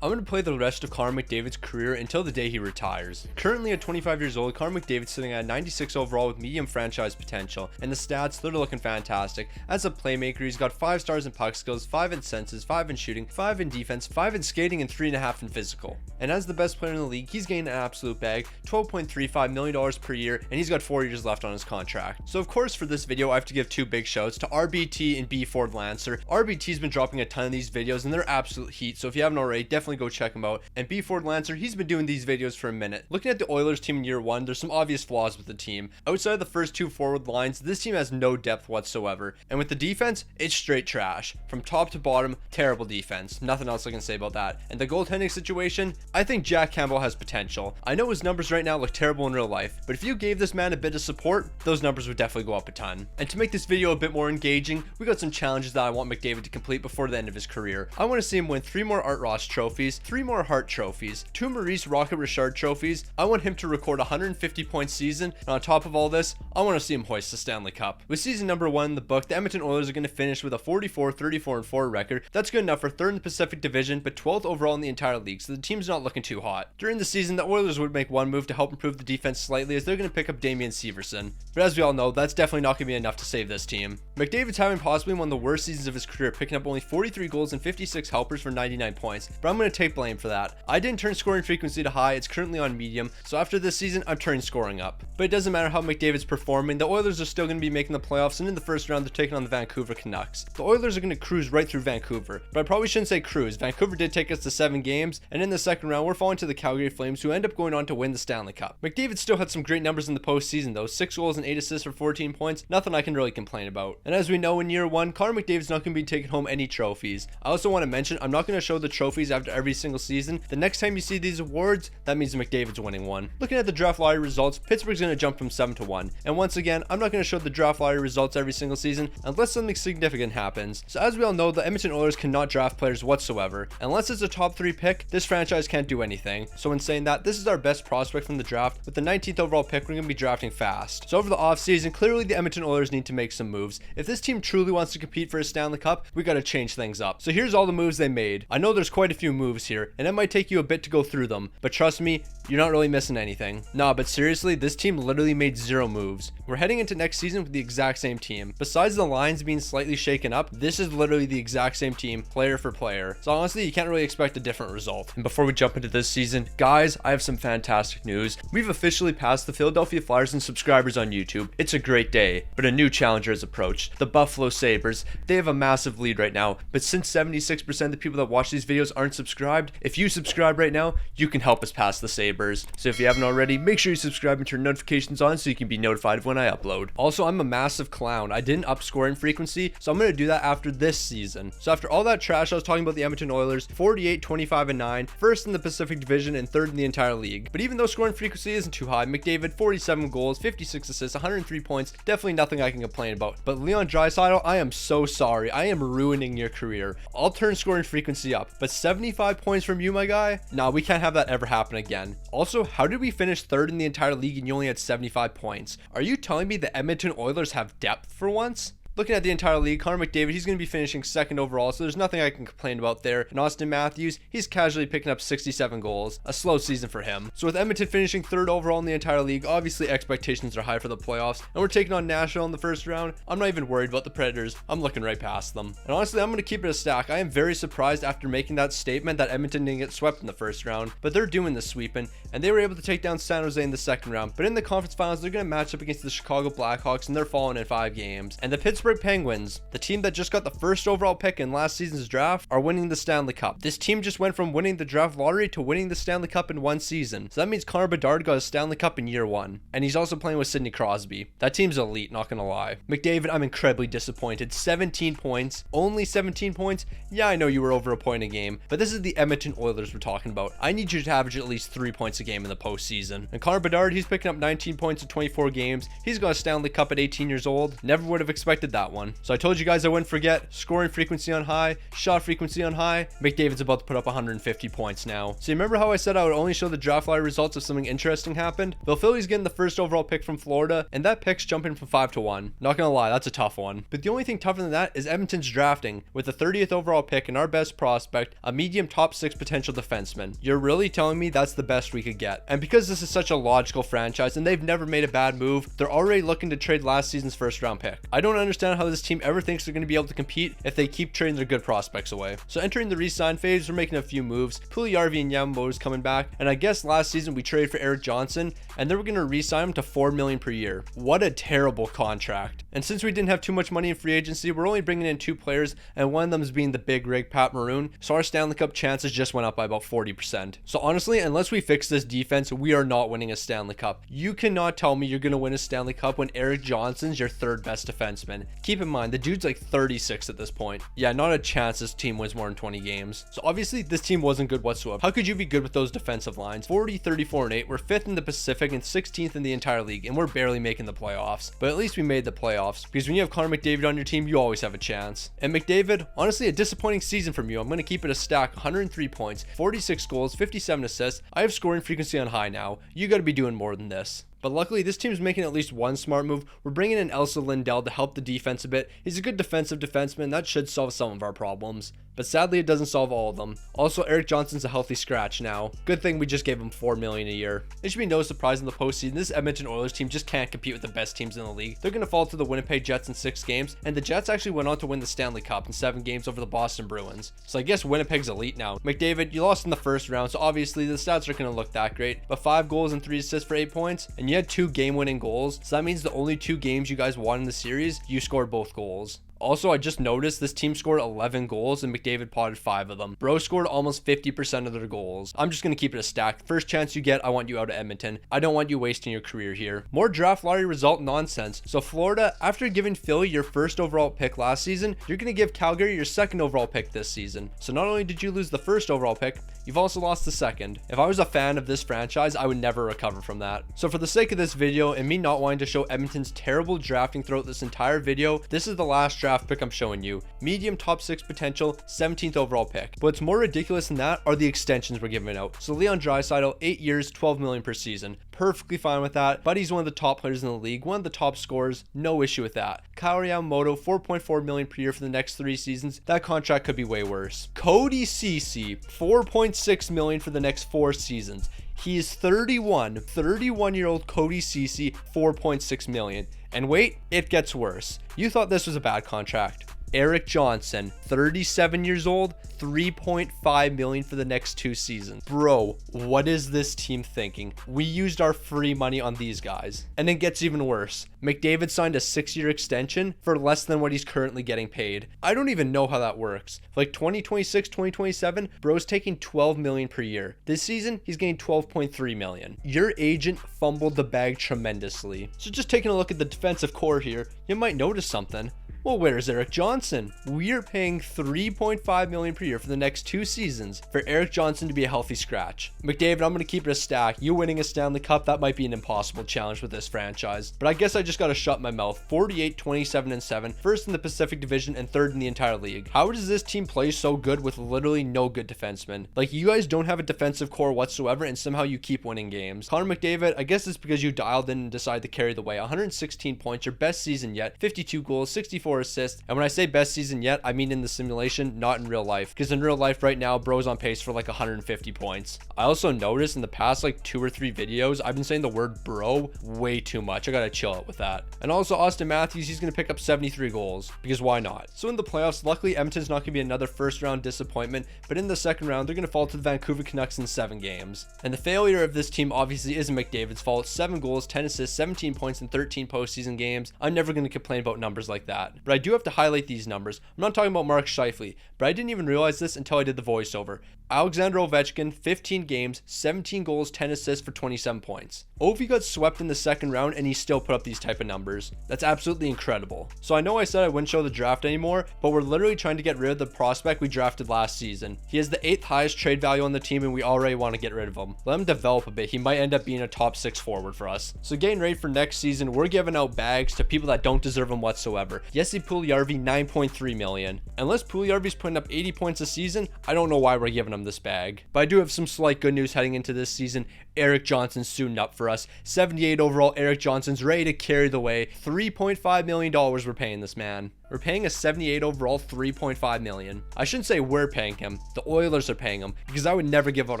I'm going to play the rest of Connor McDavid's career until the day he retires. Currently at 25 years old, Connor McDavid's sitting at 96 overall with medium franchise potential, and the stats, they're looking fantastic. As a playmaker, he's got 5 stars in puck skills, 5 in senses, 5 in shooting, 5 in defense, 5 in skating, and 3.5 in physical. And as the best player in the league, he's getting an absolute bag, $12.35 million per year, and he's got 4 years left on his contract. So of course for this video, I have to give 2 big shouts to RBT and B Ford Lancer. RBT's been dropping a ton of these videos, and they're absolute heat, so if you haven't already, definitely go check them out. And B Ford Lancer, he's been doing these videos for a minute. Looking at the Oilers team in year 1, there's some obvious flaws with the team. Outside of the first 2 forward lines, this team has no depth whatsoever. And with the defense, it's straight trash. From top to bottom, terrible defense. Nothing else I can say about that. And the goaltending situation, I think Jack Campbell has potential. I know his numbers right now look terrible in real life, but if you gave this man a bit of support, those numbers would definitely go up a ton. And to make this video a bit more engaging, we got some challenges that I want McDavid to complete before the end of his career. I want to see him win 3 more Art Ross trophies, 3 more Hart trophies, 2 Maurice Rocket Richard trophies. I want him to record a 150-point season, and on top of all this, I want to see him hoist the Stanley Cup. With season number 1 in the book, the Edmonton Oilers are going to finish with a 44, 34, and 4 record. That's good enough for 3rd in the Pacific Division, but 12th overall in the entire league, so the team's not looking too hot. During the season, the Oilers would make one move to help improve the defense slightly, as they're going to pick up Damian Severson. But as we all know, that's definitely not going to be enough to save this team. McDavid's having possibly one of the worst seasons of his career, picking up only 43 goals and 56 helpers for 99 points, but I'm going to take blame for that. I didn't turn scoring frequency to high, it's currently on medium, so after this season, I'm turning scoring up. But it doesn't matter how McDavid's performing, the Oilers are still going to be making the playoffs, and in the first round, they're taking on the Vancouver Canucks. The Oilers are going to cruise right through Vancouver, but I probably shouldn't say cruise. Vancouver did take us to 7 games, and in the second round, we're falling to the Calgary Flames, who end up going on to win the Stanley Cup. McDavid still had some great numbers in the postseason though, 6 goals and 8 assists for 14 points, nothing I can really complain about. And as we know, in year 1, Connor McDavid's not going to be taking home any trophies. I also want to mention, I'm not going to show the trophies after every single season. The next time you see these awards, that means McDavid's winning one. Looking at the draft lottery results, Pittsburgh's going to jump from 7-1. And once again, I'm not going to show the draft lottery results every single season unless something significant happens. So as we all know, the Edmonton Oilers cannot draft players whatsoever. Unless it's a top 3 pick, this franchise can't do anything. So in saying that, this is our best prospect from the draft. With the 19th overall pick, we're going to be drafting fast. So over the offseason, clearly the Edmonton Oilers need to make some moves. If this team truly wants to compete for a Stanley Cup, we got to change things up. So here's all the moves they made. I know there's quite a few moves here, and it might take you a bit to go through them, but trust me, you're not really missing anything. Nah, but seriously, this team literally made 0 moves. We're heading into next season with the exact same team. Besides the lines being slightly shaken up, this is literally the exact same team, player for player. So honestly, you can't really expect a different result. And before we jump into this season, guys, I have some fantastic news. We've officially passed the Philadelphia Flyers in subscribers on YouTube. It's a great day, but a new challenger has approached. The Buffalo Sabres. They have a massive lead right now, but since 76% of the people that watch these videos aren't subscribed, if you subscribe right now, you can help us pass the Sabres. So if you haven't already, make sure you subscribe and turn notifications on so you can be notified of when I upload. Also, I'm a massive clown. I didn't up scoring frequency, so I'm going to do that after this season. So after all that trash I was talking about the Edmonton Oilers, 48, 25, and 9, 1st in the Pacific Division and 3rd in the entire league. But even though scoring frequency isn't too high, McDavid, 47 goals, 56 assists, 103 points, definitely nothing I can complain about. But Leon Draisaitl, I am so sorry. I am ruining your career. I'll turn scoring frequency up, but 75 points from you, my guy? Nah, we can't have that ever happen again. Also, how did we finish 3rd in the entire league and you only had 75 points? Are you telling me the Edmonton Oilers have depth for once? Looking at the entire league, Connor McDavid, he's going to be finishing 2nd overall, so there's nothing I can complain about there. And Austin Matthews, he's casually picking up 67 goals. A slow season for him. So with Edmonton finishing 3rd overall in the entire league, obviously expectations are high for the playoffs. And we're taking on Nashville in the first round. I'm not even worried about the Predators. I'm looking right past them. And honestly, I'm going to keep it a stack. I am very surprised after making that statement that Edmonton didn't get swept in the first round. But they're doing the sweeping, and they were able to take down San Jose in the second round. But in the conference finals, they're going to match up against the Chicago Blackhawks, and they're falling in 5 games. And the Pittsburgh Penguins, the team that just got the 1st overall pick in last season's draft, are winning the Stanley Cup. This team just went from winning the draft lottery to winning the Stanley Cup in 1 season. So that means Connor Bedard got a Stanley Cup in year 1. And he's also playing with Sidney Crosby. That team's elite, not gonna lie. McDavid, I'm incredibly disappointed. 17 points. Only 17 points? Yeah, I know you were over a point a game, but this is the Edmonton Oilers we're talking about. I need you to average at least 3 points a game in the postseason. And Connor Bedard, he's picking up 19 points in 24 games. He's got a Stanley Cup at 18 years old. Never would have expected predicted that one. So I told you guys I wouldn't forget. Scoring frequency on high, shot frequency on high. McDavid's about to put up 150 points now. So you remember how I said I would only show the draft lottery results if something interesting happened? Well, Philly's getting the first overall pick from Florida, and that pick's jumping from 5 to 1. Not gonna lie, that's a tough one. But the only thing tougher than that is Edmonton's drafting with the 30th overall pick and our best prospect, a medium top 6 potential defenseman. You're really telling me that's the best we could get? And because this is such a logical franchise and they've never made a bad move, they're already looking to trade last season's first round pick. I don't understand how this team ever thinks they're going to be able to compete if they keep trading their good prospects away. So entering the re-sign phase, we're making a few moves. Puljujärvi and Yamamoto's coming back, and I guess last season we traded for Erik Johnson, and then we're going to re-sign him to $4 million per year. What a terrible contract. And since we didn't have too much money in free agency, we're only bringing in 2 players, and one of them is being the big rig Pat Maroon, so our Stanley Cup chances just went up by about 40%. So honestly, unless we fix this defense, we are not winning a Stanley Cup. You cannot tell me you're going to win a Stanley Cup when Erik Johnson's your 3rd best defenseman. Keep in mind, the dude's like 36 at this point. Yeah, not a chance this team wins more than 20 games. So obviously, this team wasn't good whatsoever. How could you be good with those defensive lines? 40, 34, and 8. We're 5th in the Pacific and 16th in the entire league, and we're barely making the playoffs. But at least we made the playoffs, because when you have Connor McDavid on your team, you always have a chance. And McDavid, honestly, a disappointing season from you. I'm going to keep it a stack. 103 points, 46 goals, 57 assists. I have scoring frequency on high now. You got to be doing more than this. But luckily, this team's making at least one smart move. We're bringing in Elsa Lindell to help the defense a bit. He's a good defensive defenseman. That should solve some of our problems. But sadly, it doesn't solve all of them. Also, Erik Johnson's a healthy scratch now. Good thing we just gave him $4 million a year. It should be no surprise in the postseason, this Edmonton Oilers team just can't compete with the best teams in the league. They're going to fall to the Winnipeg Jets in 6 games, and the Jets actually went on to win the Stanley Cup in 7 games over the Boston Bruins. So I guess Winnipeg's elite now. McDavid, you lost in the first round, so obviously the stats aren't going to look that great. But 5 goals and 3 assists for 8 points, and you had 2 game-winning goals. So that means the only 2 games you guys won in the series, you scored both goals. Also, I just noticed this team scored 11 goals and McDavid potted 5 of them. Bro scored almost 50% of their goals. I'm just going to keep it a stack. First chance you get, I want you out of Edmonton. I don't want you wasting your career here. More draft lottery result nonsense. So Florida, after giving Philly your 1st overall pick last season, you're going to give Calgary your 2nd overall pick this season. So not only did you lose the 1st overall pick, you've also lost the 2nd. If I was a fan of this franchise, I would never recover from that. So for the sake of this video and me not wanting to show Edmonton's terrible drafting throughout this entire video, this is the last draft pick I'm showing you. Medium top 6 potential, 17th overall pick. But what's more ridiculous than that are the extensions we're giving out. So Leon Draisaitl, 8 years, $12 million per season. Perfectly fine with that. But he's one of the top players in the league, one of the top scorers, no issue with that. Kyle Yamamoto, $4.4 million per year for the next 3 seasons. That contract could be way worse. Cody Ceci, $4.6 million for the next 4 seasons. He is 31-year-old Cody Ceci, $4.6 million. And wait, it gets worse. You thought this was a bad contract. Erik Johnson, 37 years old, $3.5 million for the next 2 seasons. Bro, what is this team thinking? We used our free money on these guys. And it gets even worse. McDavid signed a 6-year extension for less than what he's currently getting paid. I don't even know how that works. Like 2026, 2027, bro's taking $12 million per year. This season, he's getting $12.3 million. Your agent fumbled the bag tremendously. So just taking a look at the defensive core here, you might notice something. Well, where's Erik Johnson? We are paying $3.5 million per year for the next 2 seasons for Erik Johnson to be a healthy scratch. McDavid, I'm going to keep it a stack. You winning a Stanley Cup, that might be an impossible challenge with this franchise. But I guess I just got to shut my mouth. 48, 27, and 7. 1st in the Pacific Division and 3rd in the entire league. How does this team play so good with literally no good defensemen? Like, you guys don't have a defensive core whatsoever, and somehow you keep winning games. Connor McDavid, I guess it's because you dialed in and decided to carry the way. 116 points, your best season yet. 52 goals, 64 assists. And when I say best season yet, I mean in the simulation, not in real life. Because in real life right now, bro's on pace for like 150 points. I also noticed in the past like 2 or 3 videos, I've been saying the word bro way too much. I gotta chill out with that. And also Austin Matthews, he's gonna pick up 73 goals. Because why not? So in the playoffs, luckily Edmonton's not gonna be another 1st round disappointment. But in the 2nd round, they're gonna fall to the Vancouver Canucks in 7 games. And the failure of this team obviously isn't McDavid's fault. 7 goals, 10 assists, 17 points in 13 postseason games. I'm never gonna complain about numbers like that. But I do have to highlight these numbers. I'm not talking about Mark Scheifele, but I didn't even realize this until I did the voiceover. Alexander Ovechkin, 15 games, 17 goals, 10 assists for 27 points. Ovi got swept in the second round and he still put up these type of numbers. That's absolutely incredible. So I know I said I wouldn't show the draft anymore, but we're literally trying to get rid of the prospect we drafted last season. He has the 8th highest trade value on the team and we already want to get rid of him. Let him develop a bit. He might end up being a top 6 forward for us. So getting ready for next season, we're giving out bags to people that don't deserve them whatsoever. Jesse Puljujarvi, 9.3 million. Unless Puljujarvi's putting up 80 points a season, I don't know why we're giving him this bag. But I do have some slight good news heading into this season. Eric Johnson's suiting up for us. 78 overall, Eric Johnson's ready to carry the way. $3.5 million we're paying this man. We're paying a 78 overall, $3.5 million. I shouldn't say we're paying him. The Oilers are paying him because I would never give out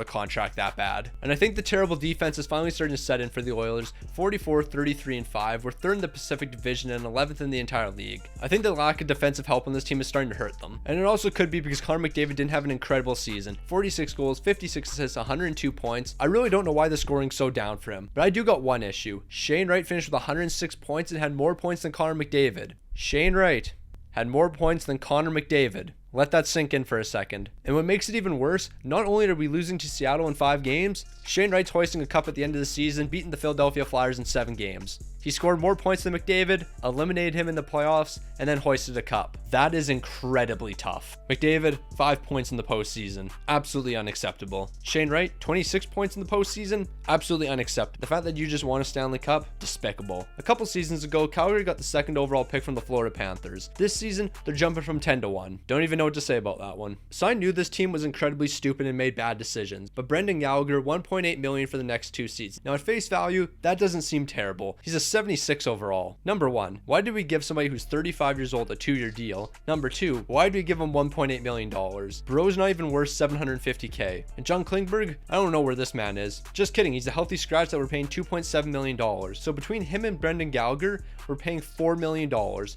a contract that bad. And I think the terrible defense is finally starting to set in for the Oilers. 44, 33, and 5. We're 3rd in the Pacific Division and 11th in the entire league. I think the lack of defensive help on this team is starting to hurt them. And it also could be because Connor McDavid didn't have an incredible season. 46 goals, 56 assists, 102 points. I really don't know why the scoring's so down for him. But I do got one issue. Shane Wright finished with 106 points and had more points than Connor McDavid. Shane Wright had more points than Connor McDavid. Let that sink in for a second. And what makes it even worse, not only are we losing to Seattle in 5 games, Shane Wright's hoisting a cup at the end of the season, beating the Philadelphia Flyers in 7 games. He scored more points than McDavid, eliminated him in the playoffs, and then hoisted a cup. That is incredibly tough. McDavid, 5 points in the postseason. Absolutely unacceptable. Shane Wright, 26 points in the postseason. Absolutely unacceptable. The fact that you just won a Stanley Cup, despicable. A couple seasons ago, Calgary got the 2nd overall pick from the Florida Panthers. This season, they're jumping from 10 to 1. Don't even know what to say about that one. So I knew this team was incredibly stupid and made bad decisions, but Brendan Gallagher, $1.8 million for the next 2 seasons. Now at face value, that doesn't seem terrible. He's a 76 overall. Number 1, why did we give somebody who's 35 years old a 2-year deal? Number 2, why did we give him $1.8 million? Bro's not even worth $750K. And John Klingberg, I don't know where this man is. Just kidding, he's a healthy scratch that we're paying $2.7 million. So between him and Brendan Gallagher, we're paying $4 million.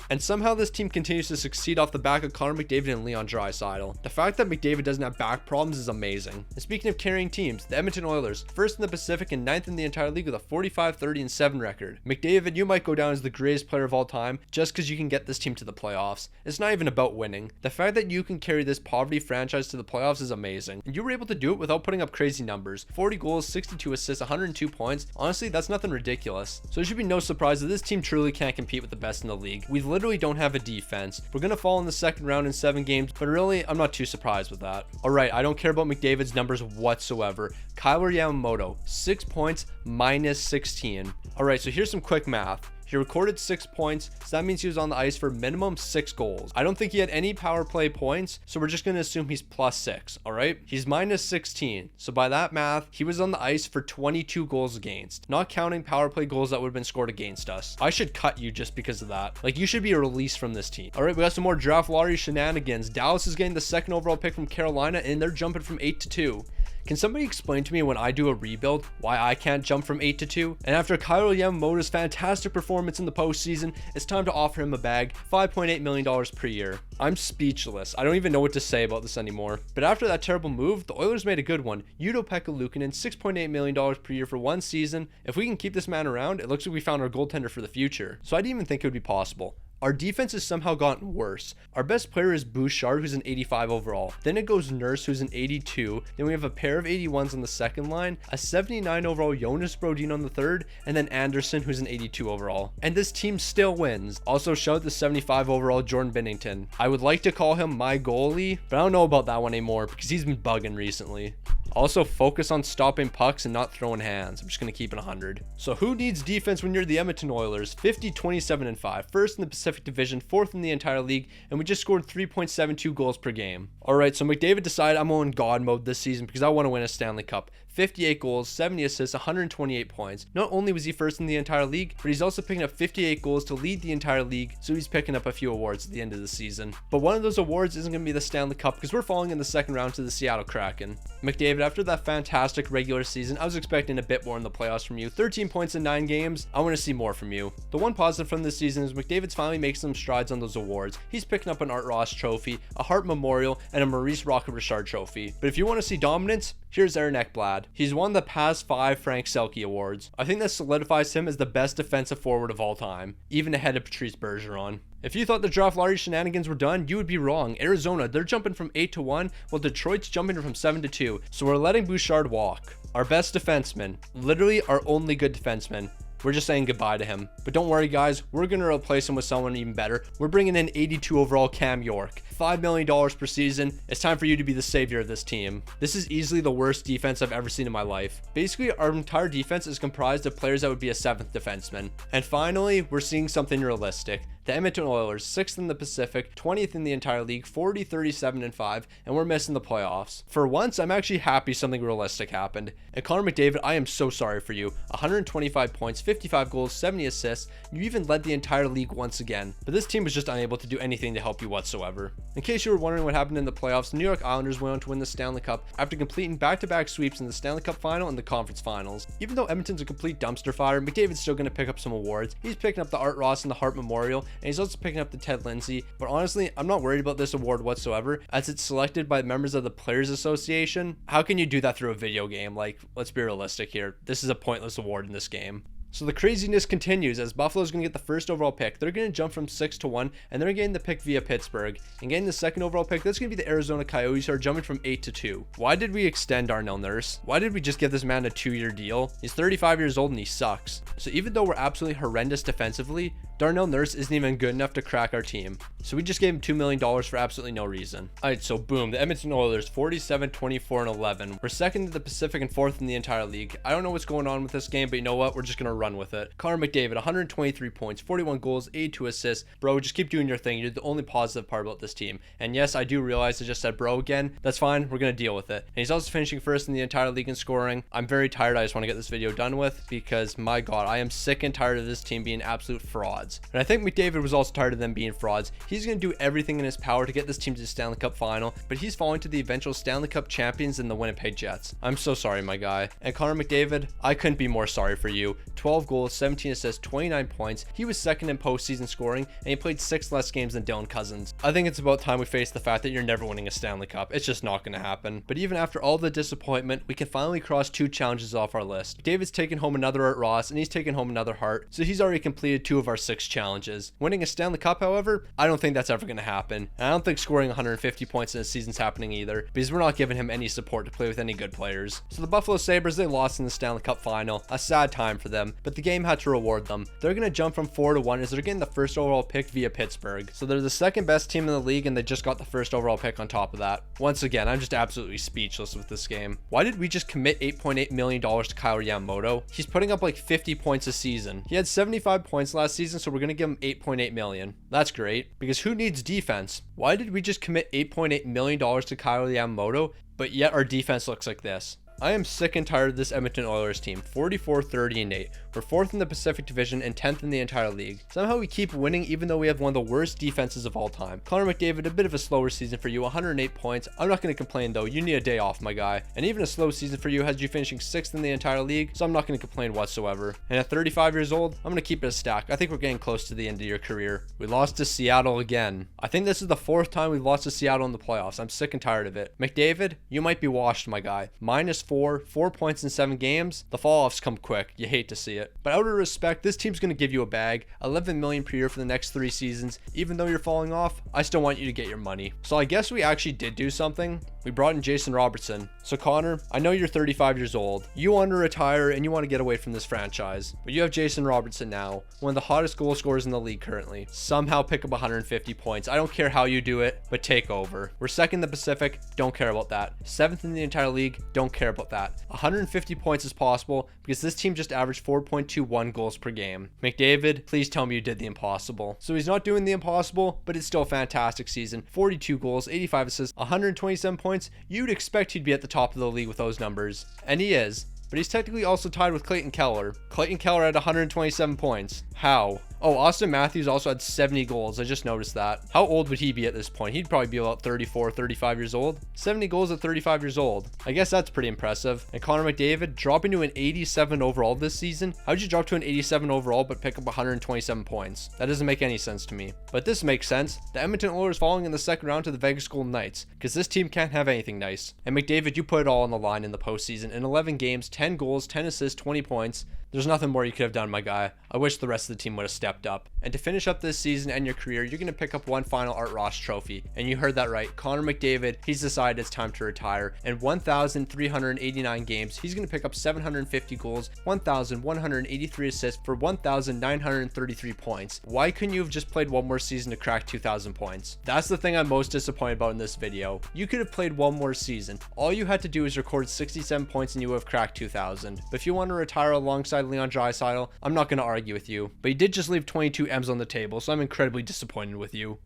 And somehow this team continues to succeed off the back of Connor McDavid and Leon Draisaitl. The fact that McDavid doesn't have back problems is amazing. And speaking of carrying teams, the Edmonton Oilers, 1st in the Pacific and 9th in the entire league with a 45, 30, and 7 record. McDavid, you might go down as the greatest player of all time just because you can get this team to the playoffs. It's not even about winning. The fact that you can carry this poverty franchise to the playoffs is amazing. And you were able to do it without putting up crazy numbers. 40 goals, 62 assists, 102 points. Honestly, that's nothing ridiculous. So it should be no surprise that this team truly can't compete with the best in the league. We literally don't have a defense. We're going to fall in the 2nd round in 7 games, but really, I'm not too surprised with that. Alright, I don't care about McDavid's numbers whatsoever. Kyler Yamamoto, 6 points, minus 16. Alright, so here's some quick math. He recorded 6 points, so that means he was on the ice for minimum 6 goals. I don't think he had any power play points, so we're just going to assume he's plus 6, alright? He's minus 16, so by that math, he was on the ice for 22 goals against, not counting power play goals that would have been scored against us. I should cut you just because of that. Like, you should be released from this team. Alright, we got some more draft lottery shenanigans. Dallas is getting the 2nd overall pick from Carolina, and they're jumping from 8 to 2. Can somebody explain to me when I do a rebuild why I can't jump from 8 to 2? And after Kyler Yamamoto's fantastic performance in the postseason, it's time to offer him a bag, $5.8 million per year. I'm speechless. I don't even know what to say about this anymore. But after that terrible move, the Oilers made a good one. Pekka Luukkonen, $6.8 million per year for 1 season. If we can keep this man around, it looks like we found our goaltender for the future. So I didn't even think it would be possible. Our defense has somehow gotten worse. Our best player is Bouchard, who's an 85 overall. Then it goes Nurse, who's an 82. Then we have a pair of 81s on the 2nd line, a 79 overall Jonas Brodin on the 3rd, and then Anderson, who's an 82 overall. And this team still wins. Also, shout out the 75 overall Jordan Binnington. I would like to call him my goalie, but I don't know about that one anymore because he's been bugging recently. Also, focus on stopping pucks and not throwing hands. I'm just going to keep it 100. So who needs defense when you're the Edmonton Oilers? 50, 27, and 5. 1st in the Pacific Division, 4th in the entire league, and we just scored 3.72 goals per game. Alright, so McDavid decided I'm on God mode this season because I want to win a Stanley Cup. 58 goals, 70 assists, 128 points. Not only was he 1st in the entire league, but he's also picking up 58 goals to lead the entire league, so he's picking up a few awards at the end of the season. But one of those awards isn't going to be the Stanley Cup because we're falling in the 2nd round to the Seattle Kraken. McDavid, after that fantastic regular season, I was expecting a bit more in the playoffs from you. 13 points in 9 games. I want to see more from you. The one positive from this season is McDavid's finally making some strides on those awards. He's picking up an Art Ross trophy, a Hart Memorial, and a Maurice Rocket-Richard trophy. But if you want to see dominance, here's Aaron Ekblad. He's won the past 5 Frank Selke awards. I think that solidifies him as the best defensive forward of all time, even ahead of Patrice Bergeron. If you thought the draft lottery shenanigans were done, you would be wrong. Arizona, they're jumping from 8-1, while Detroit's jumping from 7-2. So we're letting Bouchard walk. Our best defenseman, literally our only good defenseman. We're just saying goodbye to him. But don't worry, guys. We're going to replace him with someone even better. We're bringing in 82 overall Cam York. $5 million per season. It's time for you to be the savior of this team. This is easily the worst defense I've ever seen in my life. Basically, our entire defense is comprised of players that would be a 7th defenseman. And finally, we're seeing something realistic. The Edmonton Oilers, 6th in the Pacific, 20th in the entire league, 40, 37, and 5, and we're missing the playoffs. For once, I'm actually happy something realistic happened. And Connor McDavid, I am so sorry for you. 125 points, 55 goals, 70 assists. You even led the entire league once again. But this team was just unable to do anything to help you whatsoever. In case you were wondering what happened in the playoffs, the New York Islanders went on to win the Stanley Cup after completing back-to-back sweeps in the Stanley Cup final and the conference finals. Even though Edmonton's a complete dumpster fire, McDavid's still going to pick up some awards. He's picking up the Art Ross and the Hart Memorial, and he's also picking up the Ted Lindsay. But honestly, I'm not worried about this award whatsoever, as it's selected by members of the Players Association. How can you do that through a video game? Like, let's be realistic here. This is a pointless award in this game. So the craziness continues as Buffalo's going to get the first overall pick. They're going to jump from 6-1, and they're getting the pick via Pittsburgh. And getting the second overall pick, that's going to be the Arizona Coyotes, who are jumping from 8-2. Why did we extend Darnell Nurse? Why did we just give this man a 2-year deal? He's 35 years old and he sucks. So even though we're absolutely horrendous defensively, Darnell Nurse isn't even good enough to crack our team. So we just gave him $2 million for absolutely no reason. Alright, so boom, the Edmonton Oilers, 47, 24, and 11. We're second in the Pacific and 4th in the entire league. I don't know what's going on with this game, but you know what? We're just going to run with it. Connor McDavid, 123 points, 41 goals, 82 assists. Bro, just keep doing your thing. You're the only positive part about this team. And yes, I do realize I just said bro again. That's fine. We're going to deal with it. And he's also finishing first in the entire league in scoring. I'm very tired. I just want to get this video done with because, my God, I am sick and tired of this team being absolute frauds. And I think McDavid was also tired of them being frauds. He's going to do everything in his power to get this team to the Stanley Cup final, but he's falling to the eventual Stanley Cup champions in the Winnipeg Jets. I'm so sorry, my guy. And Connor McDavid, I couldn't be more sorry for you. 12 goals, 17 assists, 29 points. He was second in postseason scoring, and he played 6 less games than Dylan Cousins. I think it's about time we face the fact that you're never winning a Stanley Cup. It's just not going to happen. But even after all the disappointment, we can finally cross 2 challenges off our list. David's taken home another Art Ross, and he's taken home another Hart, so he's already completed 2 of our 6 challenges. Winning a Stanley Cup, however, I don't think that's ever going to happen. And I don't think scoring 150 points in a season's happening either, because we're not giving him any support to play with any good players. So the Buffalo Sabres, they lost in the Stanley Cup final. A sad time for them, but the game had to reward them. They're going to jump from 4-1 as they're getting the first overall pick via Pittsburgh. So they're the second best team in the league, and they just got the first overall pick on top of that. Once again, I'm just absolutely speechless with this game. Why did we just commit $8.8 million to Kyle Yamamoto? He's putting up like 50 points a season. He had 75 points last season, so we're going to give him $8.8 million. That's great, because who needs defense? Why did we just commit $8.8 million to Kyle Yamamoto, but yet our defense looks like this? I am sick and tired of this Edmonton Oilers team. 44, 30, and 8. We're 4th in the Pacific Division and 10th in the entire league. Somehow we keep winning even though we have one of the worst defenses of all time. Connor McDavid, a bit of a slower season for you, 108 points. I'm not going to complain though. You need a day off, my guy. And even a slow season for you has you finishing 6th in the entire league, so I'm not going to complain whatsoever. And at 35 years old, I'm going to keep it a stack. I think we're getting close to the end of your career. We lost to Seattle again. I think this is the 4th time we've lost to Seattle in the playoffs. I'm sick and tired of it. McDavid, you might be washed, my guy. -4, 4 points in 7 games. The fall-offs come quick. You hate to see it. But out of respect, this team's going to give you a bag, $11 million per year for the next 3 seasons. Even though you're falling off, I still want you to get your money. So I guess we actually did do something. We brought in Jason Robertson. So Connor, I know you're 35 years old. You want to retire and you want to get away from this franchise. But you have Jason Robertson now, one of the hottest goal scorers in the league currently. Somehow pick up 150 points. I don't care how you do it, but take over. We're 2nd in the Pacific. Don't care about that. 7th in the entire league. Don't care about that. 150 points is possible because this team just averaged 4.21 goals per game. McDavid, please tell me you did the impossible. So he's not doing the impossible, but it's still a fantastic season. 42 goals, 85 assists, 127 points. You'd expect he'd be at the top of the league with those numbers. And he is. But he's technically also tied with Clayton Keller. Clayton Keller had 127 points. How? Oh, Austin Matthews also had 70 goals. I just noticed that. How old would he be at this point? He'd probably be about 34, 35 years old. 70 goals at 35 years old. I guess that's pretty impressive. And Connor McDavid dropping to an 87 overall this season. How'd you drop to an 87 overall but pick up 127 points? That doesn't make any sense to me. But this makes sense. The Edmonton Oilers falling in the 2nd round to the Vegas Golden Knights, because this team can't have anything nice. And McDavid, you put it all on the line in the postseason. In 11 games, 10 goals, 10 assists, 20 points. There's nothing more you could have done, my guy. I wish the rest of the team would have stepped up. And to finish up this season and your career, you're going to pick up one final Art Ross trophy. And you heard that right. Connor McDavid, he's decided it's time to retire. In 1,389 games, he's going to pick up 750 goals, 1,183 assists for 1,933 points. Why couldn't you have just played one more season to crack 2,000 points? That's the thing I'm most disappointed about in this video. You could have played one more season. All you had to do is record 67 points and you would have cracked 2,000. But if you want to retire alongside Leon Draisaitl, I'm not going to argue with you. But he did just leave 22 M's on the table, so I'm incredibly disappointed with you.